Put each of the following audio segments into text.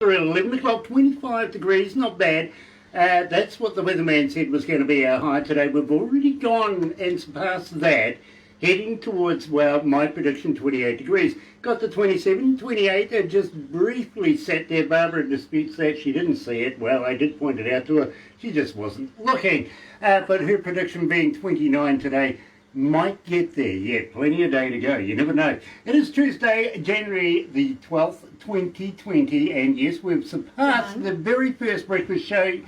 Around 11 o'clock, 25 degrees, not bad. That's what the weatherman said was going to be our high today. We've already gone and surpassed that, heading towards, well, my prediction, 28 degrees. Got to 27, 28, and just briefly sat there. Barbara disputes that. She didn't see it. Well, I did point it out to her. She just wasn't looking. But her prediction being 29 today, might get there. Yeah, plenty of day to go. You never know. It is Tuesday, January the 12th, 2020, and yes, we've surpassed the very first breakfast show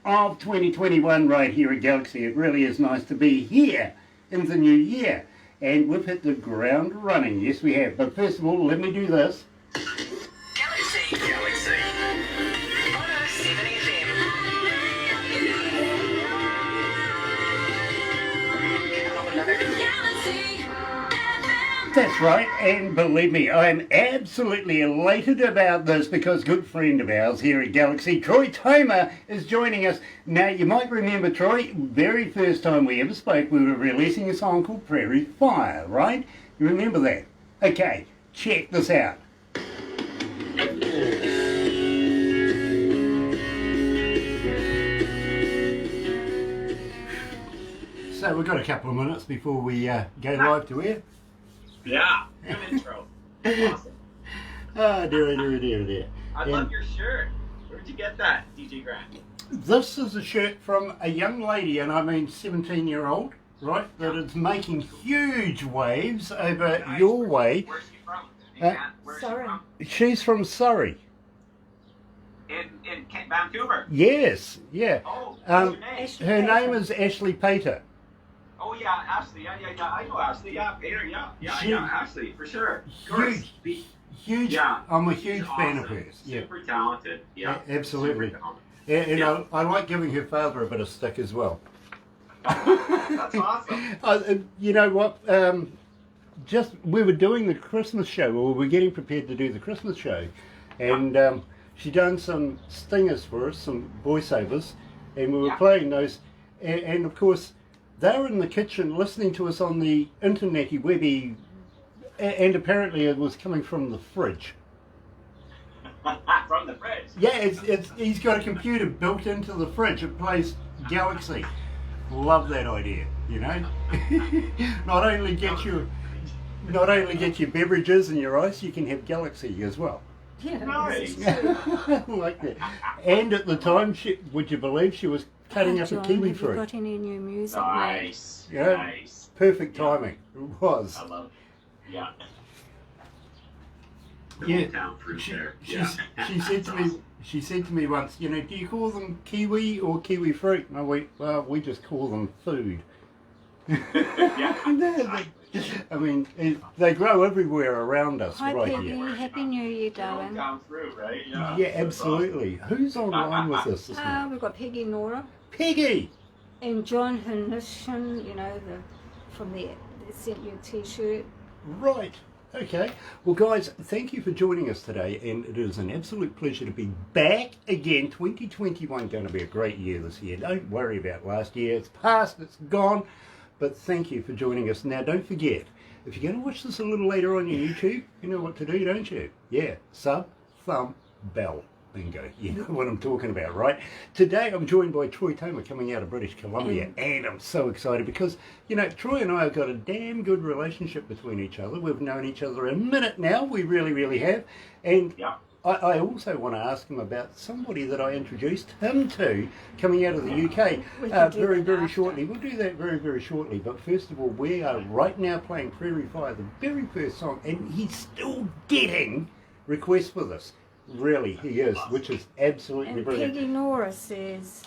of 2021 right here at Galaxy. It really is nice to be here in the new year, and we've hit the ground running. Yes, we have. But first of all, let me do this. Galaxy 107fm. That's right, and believe me, I'm absolutely elated about this because a good friend of ours here at Galaxy, Troy Toma, is joining us. Now, you might remember, Troy, very first time we ever spoke, we were releasing a song called Prairie Fire, right? You remember that? Okay, check this out. So we've got a couple of minutes before we go live to air. Yeah, good intro. Awesome. Oh, dear. I love your shirt. Where'd you get that, DJ Grant? This is a shirt from a young lady, and I mean 17-year-old, right, that is making huge waves over your way. Where's she from? Where's Surrey. she from? She's from Surrey. In Vancouver. Yes, yeah. Oh, what's her name? Her name is Ashley Pater. Oh yeah, Ashley. Yeah. I know Ashley. Yeah, Peter. Yeah, Ashley for sure. Of course. Huge. Yeah. I'm a huge She's fan of awesome. hers. Yeah, Super talented. Yeah. absolutely. Super talented. And Yeah. I like giving her father a bit of stick as well. That's awesome. You know what? Just we were doing the Christmas show, or we were getting prepared to do the Christmas show, and she done some stingers for us, some voiceovers, and we were playing those, and of course they were in the kitchen listening to us on the internety webby, and apparently it was coming from the fridge. From the fridge. Yeah, he's got a computer built into the fridge. It plays Galaxy. Love that idea, you know. Not only get your beverages and your ice, you can have Galaxy as well. Yeah, Nice. Like that. And at the time, would you believe she was cutting up a John, kiwi have you fruit? got any new music? Nice. Yeah. Nice. Perfect timing. It was. I love it. Yeah. Yeah. Hometown fruit there. She Yeah. said to me. Awesome. She said to me once, you know, do you call them kiwi or kiwi fruit? And I went, well, we just call them food. Yeah. I mean, they grow everywhere around us, Hi, right Peggy. here. Happy New Year, darling. Hometown fruit, right? Yeah. Yeah, absolutely. Who's online with us this morning? We've got Peggy Nora Peggy! and John Henderson, you know, from the they sent you a t-shirt. Right. Okay. Well, guys, thank you for joining us today, and it is an absolute pleasure to be back again. 2021 going to be a great year this year. Don't worry about last year. It's past. It's gone. But thank you for joining us. Now, don't forget, if you're going to watch this a little later on your YouTube, you know what to do, don't you? Yeah. Sub, thumb, bell. Bingo. You know what I'm talking about, right? Today I'm joined by Troy Toma coming out of British Columbia, and I'm so excited because, you know, Troy and I have got a damn good relationship between each other. We've known each other a minute now. We really, really have. And Yeah. I also want to ask him about somebody that I introduced him to coming out of the UK We can do very, that very after. shortly. We'll do that very, very shortly. But first of all, we are right now playing Prairie Fire, the very first song, and he's still getting requests for this. Really, he is, which is absolutely And brilliant. Peggy Nora says,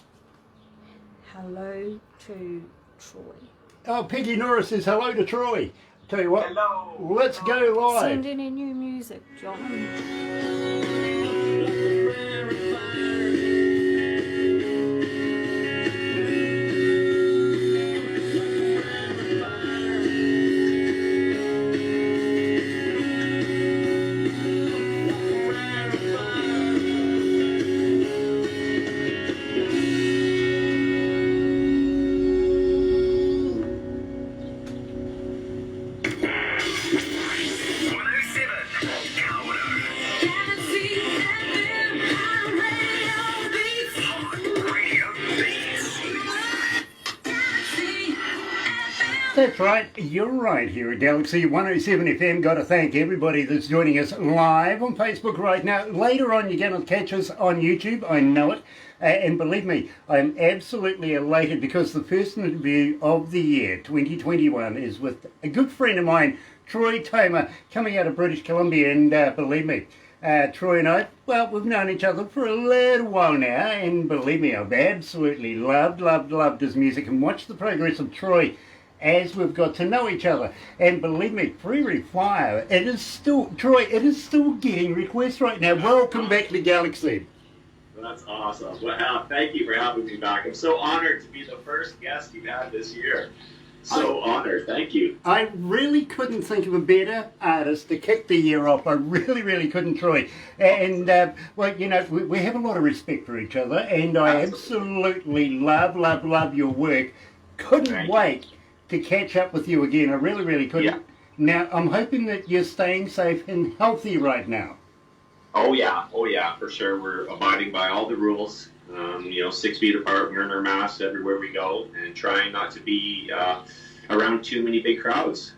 hello to Troy. Oh, Peggy Nora says hello to Troy. Tell you what, Hello. let's go live. Send any new music, John. Galaxy That's right, you're right here at Galaxy 107 FM. Got to thank everybody that's joining us live on Facebook right now. Later on, you're going to catch us on YouTube, I know it. And believe me, I'm absolutely elated because the first interview of the year, 2021, is with a good friend of mine, Troy Toma, coming out of British Columbia. And believe me, Troy and I, well, we've known each other for a little while now. And believe me, I've absolutely loved his music and watched the progress of Troy as we've got to know each other. And believe me, Prairie Fire, it is still, Troy, it is still getting requests right now. Welcome back to Galaxy. That's awesome. Well, thank you for having me back. I'm so honored to be the first guest you've had this year. So honored. Thank you. I really couldn't think of a better artist to kick the year off. I really couldn't, Troy. And, well, you know, we have a lot of respect for each other, and I absolutely love your work. Couldn't wait to catch up with you again. I really couldn't. Yeah. Now, I'm hoping that you're staying safe and healthy right now. Oh yeah, for sure. We're abiding by all the rules. 6 feet apart, wearing our masks everywhere we go, and trying not to be around too many big crowds.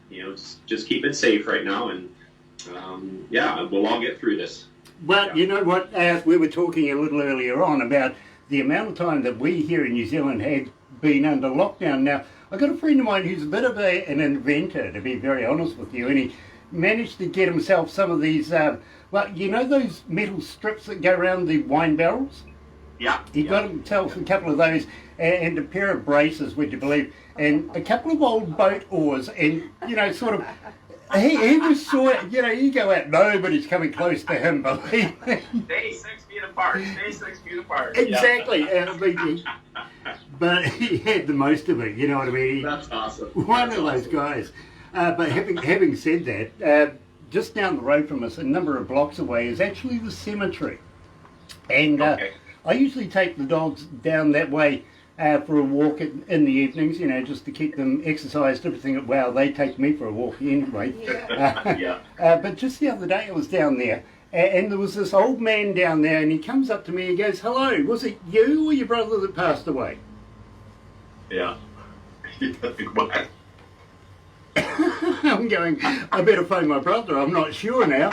Just keep it safe right now, and we'll all get through this. Well, you know what? We were talking a little earlier on about the amount of time that we here in New Zealand have been under lockdown. Now, I've got a friend of mine who's a bit of an inventor, to be very honest with you, and he managed to get himself some of these, those metal strips that go around the wine barrels? Yeah. He got himself a couple of those and a pair of braces, would you believe, and a couple of old boat oars, and, sort of, he was sort of, you go out, nobody's coming close to him, believe me. Stay 6 feet apart. Stay 6 feet apart. Exactly. But he had the most of it, you know what I mean? That's awesome. One of those guys. But having said that, just down the road from us, a number of blocks away, is actually the cemetery. And I usually take the dogs down that way for a walk in the evenings, just to keep them exercised, everything. Well, they take me for a walk anyway. Yeah. But just the other day I was down there, and there was this old man down there, and he comes up to me and goes, "Hello, was it you or your brother that passed away?" Yeah. What? I'm going, I better phone my brother, I'm not sure now.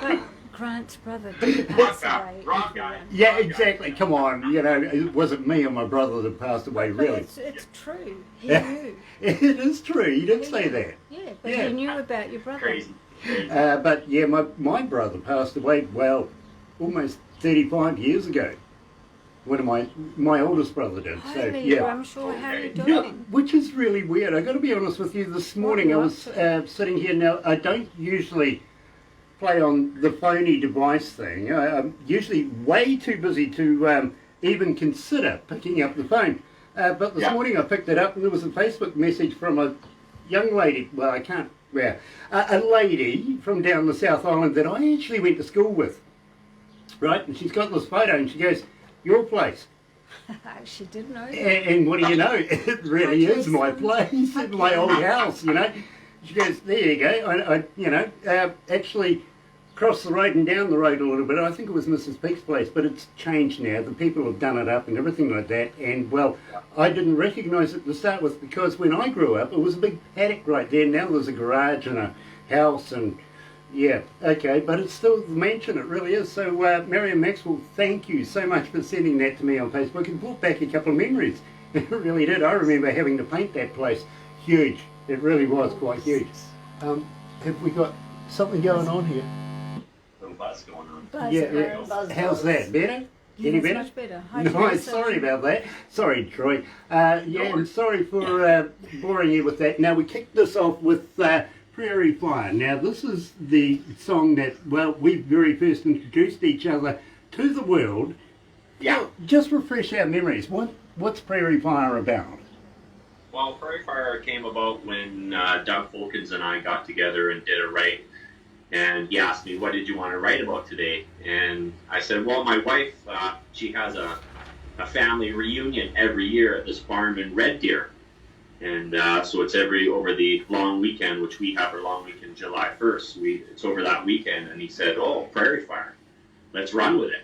But Grant's brother did pass away. Wrong guy. Yeah, exactly, come on, it wasn't me or my brother that passed away, But really. it's true. He knew. It is true, he did say that. Yeah, but Yeah. he knew about your brother. Crazy. But yeah, my brother passed away, well, almost 35 years ago. One of my oldest brother did. So Hi, yeah. I'm sure. How are you Yeah, doing? which is really weird. I got to be honest with you. This morning I was sitting here. Now I don't usually play on the phony device thing. I'm usually way too busy to even consider picking up the phone. But this morning I picked it up, and there was a Facebook message from a young lady. Well, I can't. Well, a lady from down the South Island that I actually went to school with. Right, and she's got this photo, and she goes, "Your place." She did know that. And what do you know? It really is my place, my old house, She goes, "There you go." I actually crossed the road and down the road a little bit. I think it was Mrs. Peake's place, but it's changed now. The people have done it up and everything like that. And, well, I didn't recognise it to start with because when I grew up, it was a big paddock right there. Now there's a garage and a house and... Yeah, okay, but it's still the mansion, it really is. So, Marion Maxwell, thank you so much for sending that to me on Facebook. It brought back a couple of memories. It really did. I remember having to paint that place. Huge. It really was quite huge. Have we got something going on here? Little buzz going on. Buzz. How's that? Better? Any Yes, better? much better. Hi, No, Jason. sorry about that. Sorry, Troy. And sorry for boring you with that. Now, we kicked this off with... Prairie Fire. Now, this is the song that, well, we very first introduced each other to the world. Yeah. Well, just refresh our memories. What's Prairie Fire about? Well, Prairie Fire came about when Doug Folkens and I got together and did a write. And he asked me, "What did you want to write about today?" And I said, well, my wife, she has a family reunion every year at this farm in Red Deer. And so it's over the long weekend, which we have our long weekend July 1st. It's over that weekend. And he said, "Oh, Prairie Fire, let's run with it."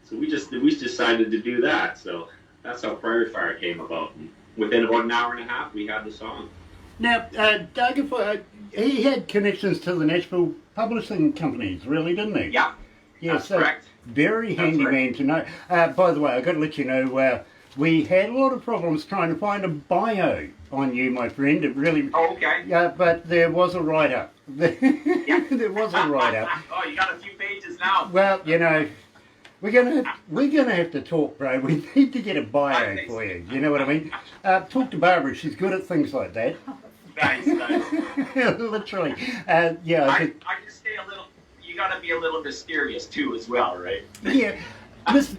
So we decided to do that. So that's how Prairie Fire came about. And within about an hour and a half, we had the song. Now, Doug, he had connections to the Nashville publishing companies, really, didn't he? Yeah, that's correct. Very That's handy right. man to know. By the way, I've got to let you know, we had a lot of problems trying to find a bio on you, my friend. It really... Oh, okay. but there was a write-up. Yeah. There was a write-up. Oh, you got a few pages now. Well, you know, we're gonna have to talk, bro. We need to get a bio Nice. for you. You know what I mean? Talk to Barbara. She's good at things like that. Nice. Literally. Yeah. I can stay a little. You got to be a little mysterious too, as well, right? Yeah.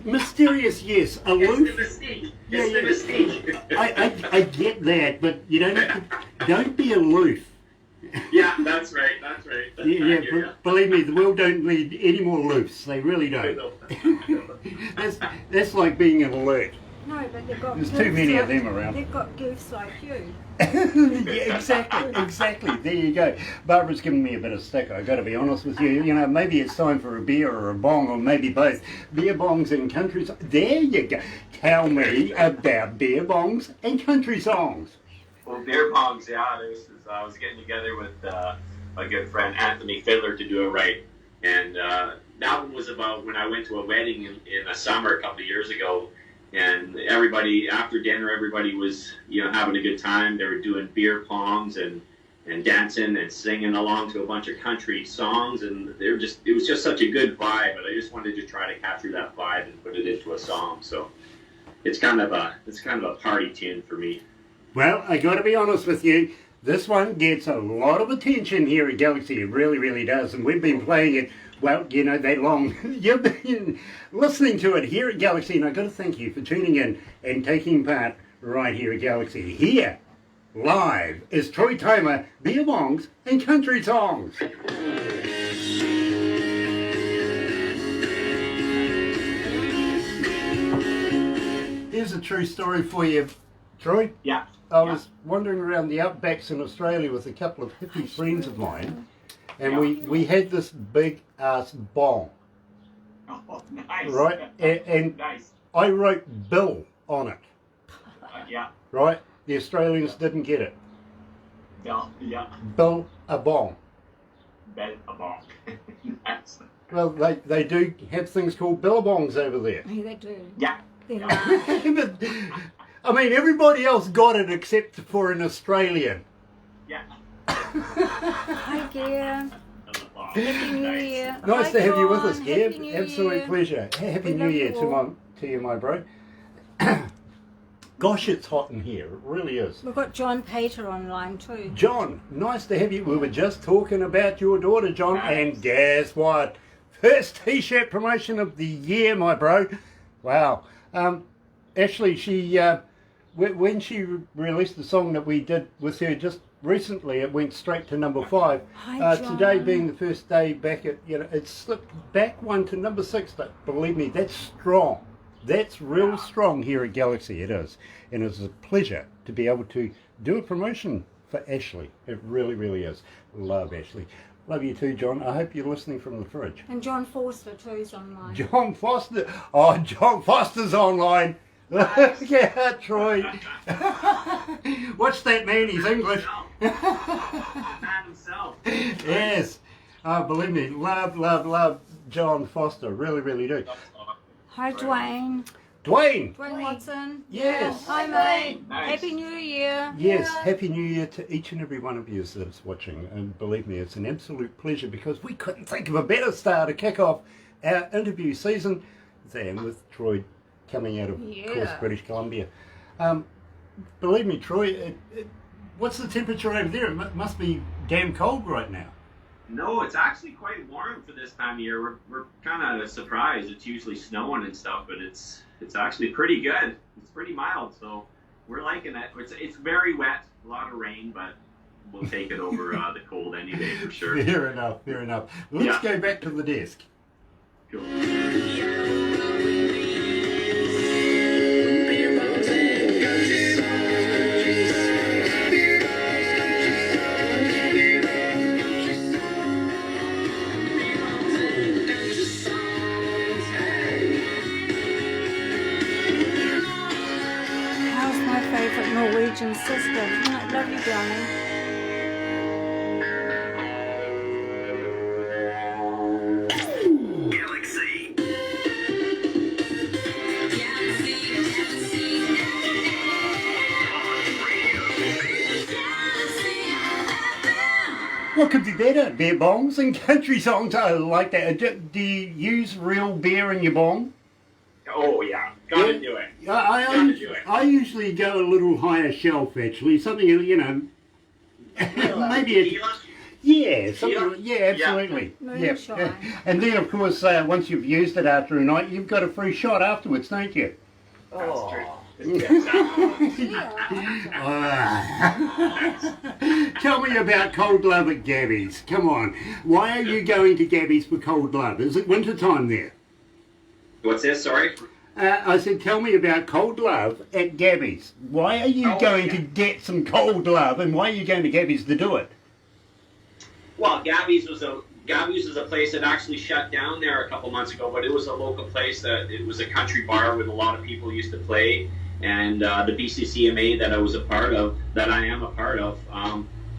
Mysterious, yes. It's Aloof. the mystique. Yeah, It's the mystique. I get that, but you don't be aloof. Yeah, that's right. That's right. Yeah, believe me, the world don't need any more loofs. They really don't. That's like being an alert. No, but they've got There's goofs too many of like- them around. They've got goofs like you. Yeah, exactly. There you go. Barbara's giving me a bit of stick. I've got to be honest with you. You know, maybe it's time for a beer or a bong, or maybe both. Beer bongs and country songs. There you go. Tell me about beer bongs and country songs. Well, beer bongs, yeah. I was getting together with my good friend Anthony Fiddler to do it right, and that one was about when I went to a wedding in the summer a couple of years ago, and everybody after dinner, everybody was having a good time. They were doing beer pongs and dancing and singing along to a bunch of country songs, and it was just such a good vibe. But I just wanted to try to capture that vibe and put it into a song. So it's kind of a party tune for me. Well, I got to be honest with you. This one gets a lot of attention here at Galaxy. It really, really does. And we've been playing it, well, that long. You've been listening to it here at Galaxy. And I've got to thank you for tuning in and taking part right here at Galaxy. Here, live, is Troy Toma, beer bongs and country songs. Here's a true story for you, Troy. Yeah. I was wandering around the outbacks in Australia with a couple of hippie friends of mine, and we had this big ass bong, Oh, nice. right? And Nice. I wrote Bill on it, Yeah. right? The Australians didn't get it. Yeah. Bill a bong. Bet a bonk. Nice. Well, they do have things called billabongs over there. Yeah, they do. Yeah. They're large. But, I mean, everybody else got it except for an Australian. Yeah. Hi, Gear. Happy New Year. Nice Hi, to have you with John. us, Gab. Happy New Absolute Year. pleasure. Happy We New love Year you all. to you, my bro. Gosh, it's hot in here. It really is. We've got John Pater online too. John, nice to have you. We were just talking about your daughter, John, Nice. and guess what? First T-shirt promotion of the year, my bro. Wow. Actually, she when she released the song that we did with her just recently, it went straight to number 5. Hi, Today John. being the first day back at, it slipped back one to number 6, but believe me, that's strong. That's real strong here at Galaxy, it is. And it's a pleasure to be able to do a promotion for Ashley. It really, really is. Love Ashley. Love you too, John. I hope you're listening from the fridge. And John Forster too is online. John Foster. Oh, John Foster's online. Yeah, Troy. Watch that man, he's English. Man himself. Yes. Believe me, love John Foster. Really, really do. Hi, Dwayne. Dwayne. Dwayne Watson. Yes. Hi, mate. Nice. Happy New Year. Yes, Happy New Year to each and every one of you that's watching. And believe me, it's an absolute pleasure because we couldn't think of a better star to kick off our interview season than with Troy coming out of course, British Columbia. Believe me, Troy, what's the temperature over there? It must be damn cold right now. No, it's actually quite warm for this time of year. We're kind of surprised. It's usually snowing and stuff, but it's actually pretty good. It's pretty mild, so we're liking it. It's very wet, a lot of rain, but we'll take it over the cold any day for sure. Fair enough. Let's go back to the desk. Cool. How's my favourite Legend sister. I love you, darling. Galaxy. What could be better? Beer bongs and country songs. I like that. Do you use real beer in your bong? Oh yeah, gotta do it. I do it. I usually go a little higher shelf actually. Something, you know, maybe it. Tequila? Yeah, something. Tequila? Yeah, absolutely. Moonshine. And then of course, once you've used it after a night, you've got a free shot afterwards, don't you? That's true. Tell me about Cold Love at Gabby's. Come on. Why are you going to Gabby's for Cold Love? Is it winter time there? What's this? Sorry. I said, tell me about Cold Love at Gabby's. Why are you going to get some Cold Love, and why are you going to Gabby's to do it? Well, Gabby's was a place that actually shut down there a couple months ago, but it was a local place that it was a country bar with a lot of people used to play, and the BCCMA that I am a part of,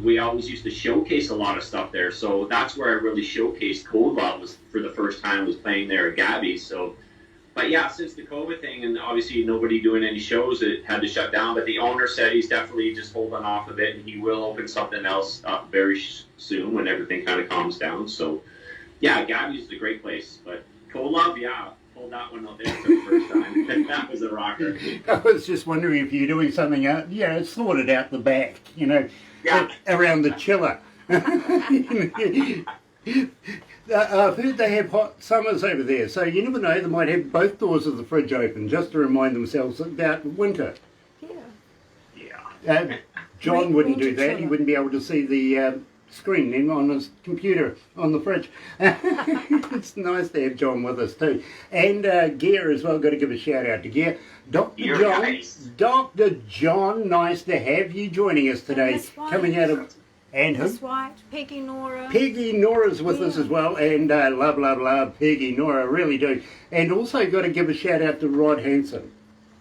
we always used to showcase a lot of stuff there. So that's where I really showcased Cold Love was for the first time was playing there at Gabby's. So, but yeah, since the COVID thing and obviously nobody doing any shows, it had to shut down. But the owner said he's definitely just holding off of it, and he will open something else up very soon when everything kind of calms down. So, yeah, Gabby's is a great place. But Cold Love, yeah, pulled that one out there for the first time. That was a rocker. I was just wondering if you're doing something out, sorted out the back, around the chiller. I've heard they have hot summers over there, so you never know, they might have both doors of the fridge open just to remind themselves about winter. Yeah. John wouldn't do Winter that. He chiller. wouldn't be able to see the screen then on his computer on the fridge. It's nice to have John with us too. And Gear as well, got to give a shout out to Gear. You're John, nice. Dr. John, nice to have you joining us today. Miss White. Coming out of... And who? Miss White, Peggy, Nora. Peggy Nora's with us as well, and love Peggy Nora, really do. And also got to give a shout out to Rod Hanson.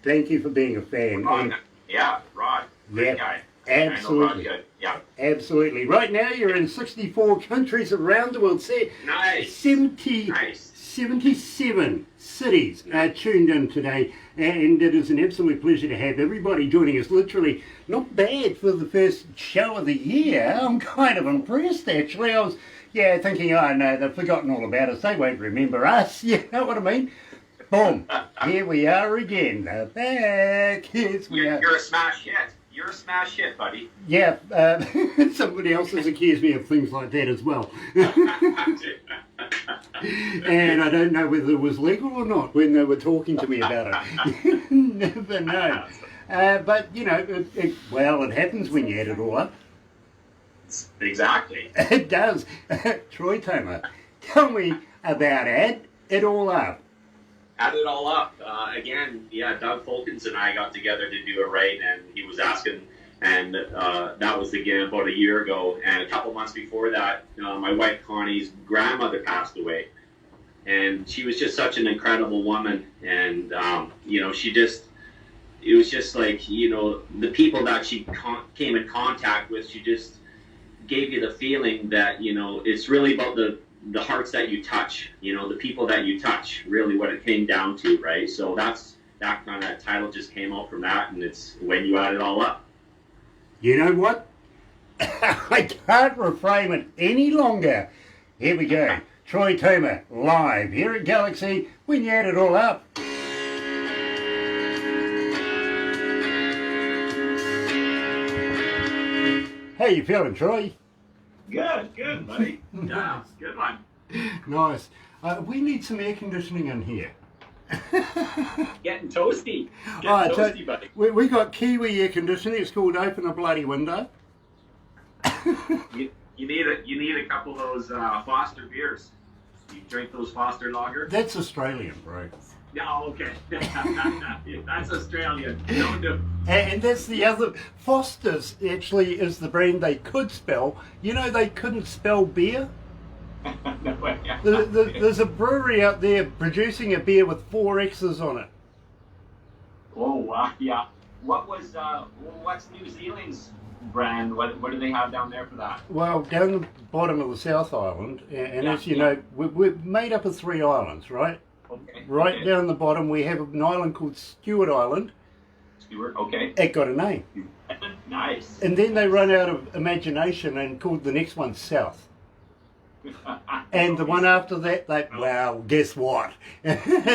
Thank you for being a fan. Rod, yeah, Rod, great guy. Absolutely. I know Rod good. Yeah. Absolutely. Right now you're in 64 countries around the world. Nice. 77 cities are tuned in today, and it is an absolute pleasure to have everybody joining us. Literally, not bad for the first show of the year. I'm kind of impressed, actually. I was, thinking, oh no, they've forgotten all about us. They won't remember us. You know what I mean? Boom. Here we are again. Back. Yes, we are. You're a smash hit. You're a smash hit, buddy. Yeah, somebody else has accused me of things like that as well. And I don't know whether it was legal or not when they were talking to me about it. Never know. But, it happens when you add it all up. Exactly. It does. Troy Toma, tell me about Add It All Up. Add it all up. Again, Doug Folkens and I got together to do it right, and he was asking, and that was again about a year ago. And a couple months before that, my wife Connie's grandmother passed away, and she was just such an incredible woman. And it was just like, the people that she came in contact with, she just gave you the feeling that, it's really about the hearts that you touch, the people that you touch, really what it came down to, right? So that kind of title just came out from that, and it's when you add it all up. You know what? I can't reframe it any longer. Here we go. Troy Toma, live here at Galaxy, when you add it all up. How you feeling, Troy? Good, buddy. Yeah, good one. Nice. We need some air conditioning in here. Getting toasty. Buddy. We got Kiwi air conditioning. It's called Open a Bloody Window. You need a couple of those Foster beers. You drink those Foster lager? That's Australian, bro. Yeah, okay. That's Australian. Don't do. And that's the other. Foster's actually is the brand they could spell. They couldn't spell beer. There's a brewery out there producing a beer with 4 X's on it. Oh, wow, yeah. what's New Zealand's brand? What do they have down there for that? Well, down the bottom of the South Island, and Yeah, as you yeah. know, we're made up of 3 islands, right? Okay. Right okay. down the bottom, we have an island called Stewart Island. Stewart. Okay. It got a name. Nice. And then they run out of imagination and called the next one South. And the one after that, they, well, guess what?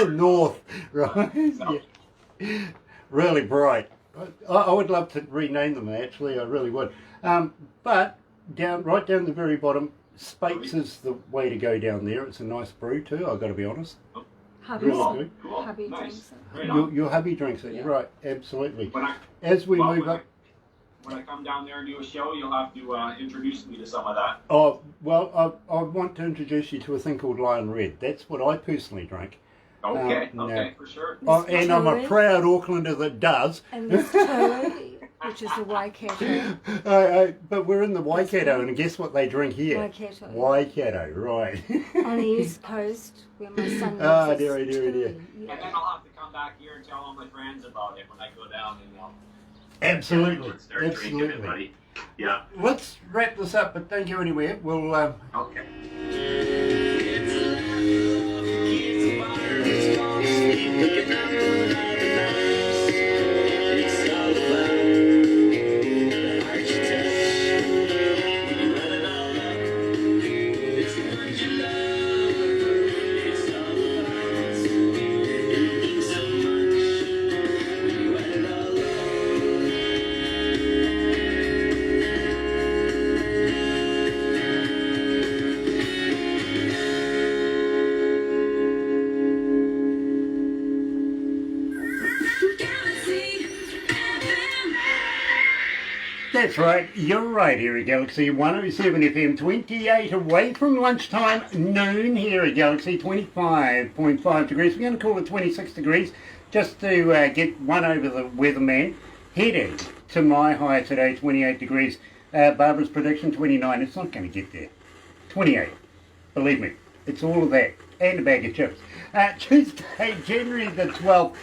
North, right? Yeah. Really bright. I would love to rename them, actually, I really would. But right down the very bottom, Spates is the way to go down there. It's a nice brew too, I've got to be honest. Hubby, Really good. Cool. hubby Nice. drinks it. Right on. Your hubby drinks it, Yeah. right, absolutely. When I, As we well, move when up... when I come down there and do a show, you'll have to introduce me to some of that. Oh, well, I want to introduce you to a thing called Lion Red. That's what I personally drink. Okay. no. Okay. For sure. Oh, There's and I'm a Tory, proud Aucklander that does. And there's Tory, which is the Waikato. But we're in the Waikato, and guess what they drink here? Waikato. Waikato, right. On the east coast, where my son lives. Ah, is dearie, dearie, dear. Tory, And then yeah. I'll have to come back here and tell all my friends about it when I go down and Absolutely, start drinking it, absolutely. buddy. Yeah. Let's wrap this up, but don't go anywhere. We'll Okay. Galaxy FM. That's right, you're right here at Galaxy 107 FM, 28 away from lunchtime, noon here at Galaxy, 25.5 degrees. We're going to call it 26 degrees just to get one over the weatherman. Heading to my high today, 28 degrees. Barbara's prediction, 29. It's not going to get there. 28. Believe me, it's all of that and a bag of chips. Tuesday, January the 12th,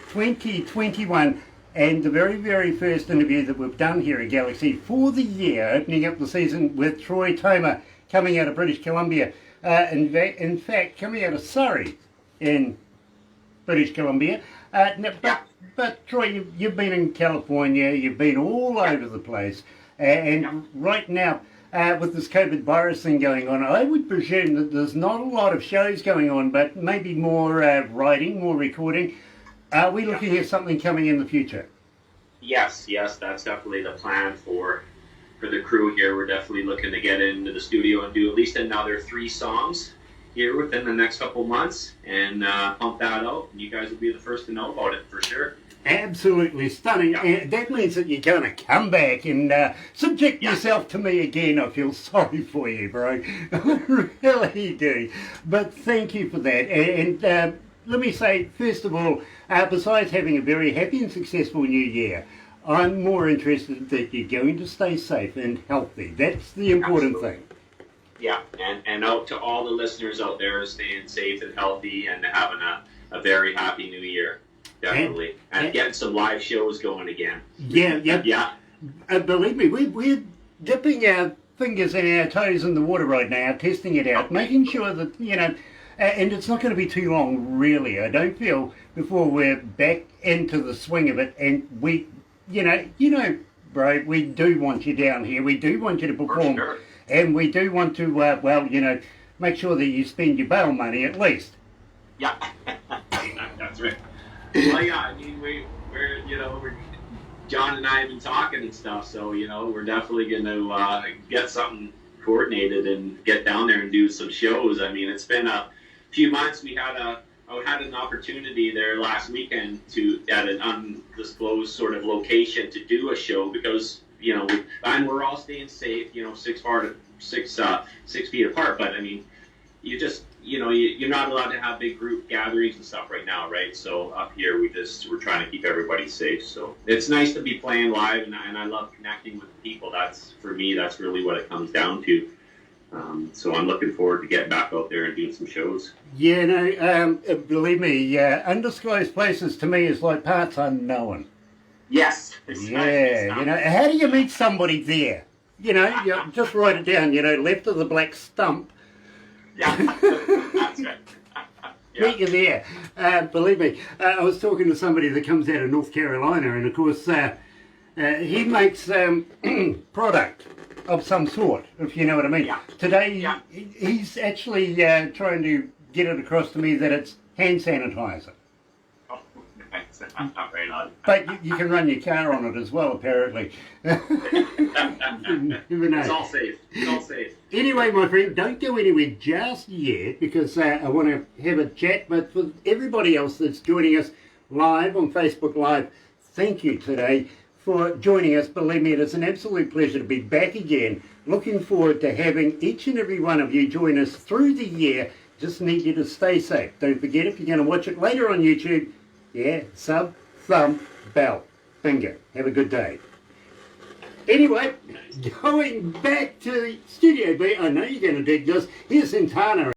2021. And the very, very first interview that we've done here at Galaxy for the year, opening up the season with Troy Toma, coming out of British Columbia. In fact, coming out of Surrey in British Columbia. But Troy, you've been in California, you've been all over the place. And right now, with this COVID virus thing going on, I would presume that there's not a lot of shows going on, but maybe more writing, more recording. Are we looking at something coming in the future? Yes, that's definitely the plan for the crew here. We're definitely looking to get into the studio and do at least another 3 songs here within the next couple months and pump that out. And you guys will be the first to know about it for sure. Absolutely stunning. Yeah. And that means that you're going to come back and subject Yeah. yourself to me again. I feel sorry for you, bro. I really do. But thank you for that. And let me say, first of all, besides having a very happy and successful new year, I'm more interested that you're going to stay safe and healthy. That's the important Absolutely. thing. Yeah, and out to all the listeners out there, staying safe and healthy and having a very happy new year. Definitely. And getting some live shows going again. Yeah. Yeah. Believe me, we're dipping our fingers and our toes in the water right now, testing it out, making sure that, and it's not going to be too long, really, I don't feel, before we're back into the swing of it. And we, bro, we do want you down here. We do want you to perform. For sure. And we do want to, make sure that you spend your bail money at least. Yeah. That's right. Well, yeah, I mean, we're John and I have been talking and stuff, so, we're definitely going to get something coordinated and get down there and do some shows. I mean, it's been a few months. I had an opportunity there last weekend at an undisclosed sort of location to do a show because, and we're all staying safe, 6 feet apart, but I mean, you're not allowed to have big group gatherings and stuff right now, right? So up here, we're trying to keep everybody safe. So it's nice to be playing live, and I love connecting with people. For me, that's really what it comes down to. So I'm looking forward to getting back out there and doing some shows. Yeah, no, believe me, undisclosed places to me is like parts unknown. Yes. Yeah, you know, how do you meet somebody there? You know, you just write it down, you know, left of the black stump, Yeah. That's right. meet you there. Believe me, I was talking to somebody that comes out of North Carolina, and of course, he makes product of some sort, if you know what I mean. Yeah. Today, Yeah. he's actually trying to get it across to me that it's hand sanitizer. Oh, nice. Right on. But you can run your car on it as well, apparently. Never know. It's all safe. It's all safe. Anyway, my friend, don't go anywhere just yet because I want to have a chat. But for everybody else that's joining us live on Facebook Live, thank you today for joining us. Believe me, it is an absolute pleasure to be back again. Looking forward to having each and every one of you join us through the year. Just need you to stay safe. Don't forget, if you're going to watch it later on YouTube, sub, thumb, bell, finger. Have a good day. Anyway, going back to Studio B, I know you're going to dig this. Here's Santana.